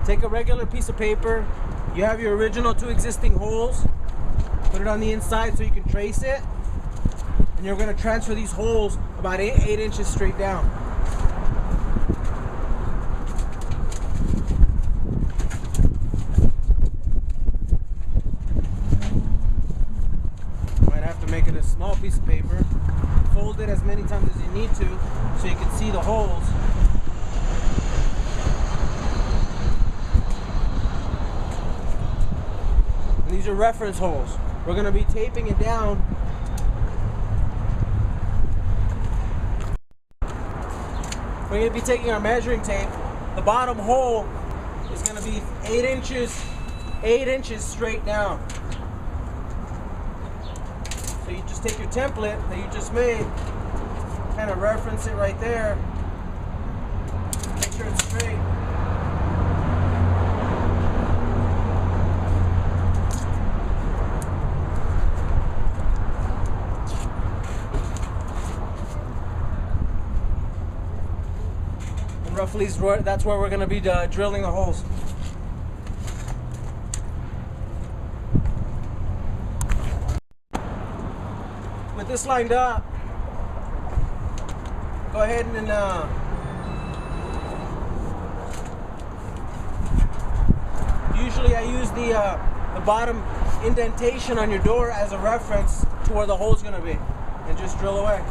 Take a regular piece of paper. You have your original 2 existing holes. Put it on the inside so you can trace it. And you're going to transfer these holes about 8 inches straight down. Might have to make it a small piece of paper. Fold it as many times as you need to so you can see the holes. And these are reference holes. We're going to be taping it down. We're going to be taking our measuring tape. The bottom hole is going to be 8 inches straight down. So you just take your template that you just made, kind of reference it right there. Make sure it's straight. Roughly, that's where we're going to be drilling the holes. With this lined up, go ahead and usually I use the bottom indentation on your door as a reference to where the hole's going to be, and just drill away.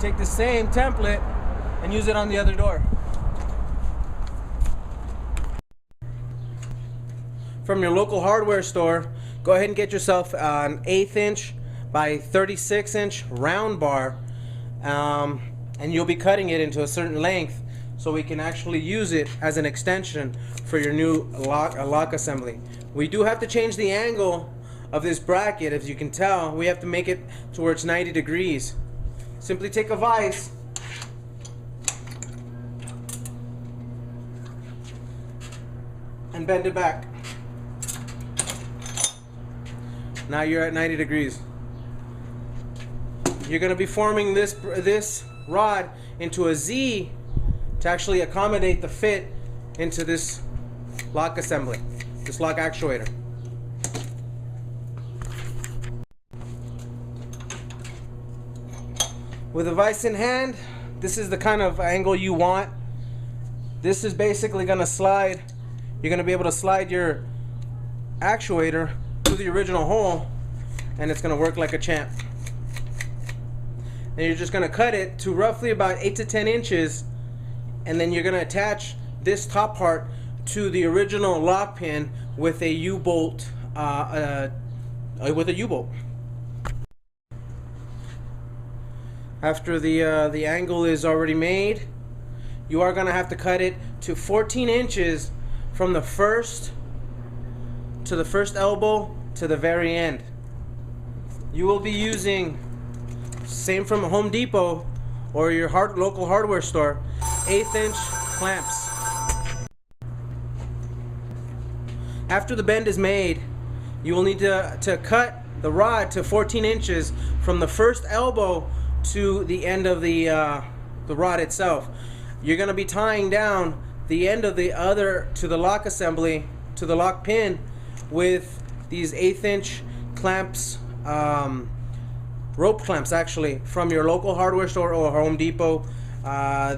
Take the same template and use it on the other door. From your local hardware store, go ahead and get yourself an 1/8 inch by 36 inch round bar, and you'll be cutting it into a certain length so we can actually use it as an extension for your new lock assembly. We do have to change the angle of this bracket. As you can tell, we have to make it to where it's 90 degrees. Simply take a vise and bend it back. Now you're at 90 degrees. You're going to be forming this rod into a Z to actually accommodate the fit into this lock assembly, this lock actuator. With a vise in hand, this is the kind of angle you want. This is basically going to slide. You're going to be able to slide your actuator through the original hole, and it's going to work like a champ. And you're just going to cut it to roughly about 8 to 10 inches, and then you're going to attach this top part to the original lock pin with a U-bolt. After the angle is already made, you are going to have to cut it to 14 inches from the first elbow to the very end. You will be using, same from Home Depot or your local hardware store, 1/8 inch clamps. After the bend is made, you will need to cut the rod to 14 inches from the first elbow to the end of the rod itself. You're going to be tying down the end of the other to the lock assembly, to the lock pin, with these 1/8 inch clamps, rope clamps actually, from your local hardware store or Home Depot.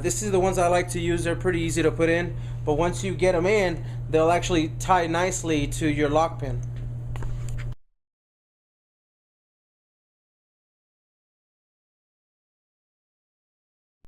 This is the ones I like to use. They're pretty easy to put in, but once you get them in, they'll actually tie nicely to your lock pin.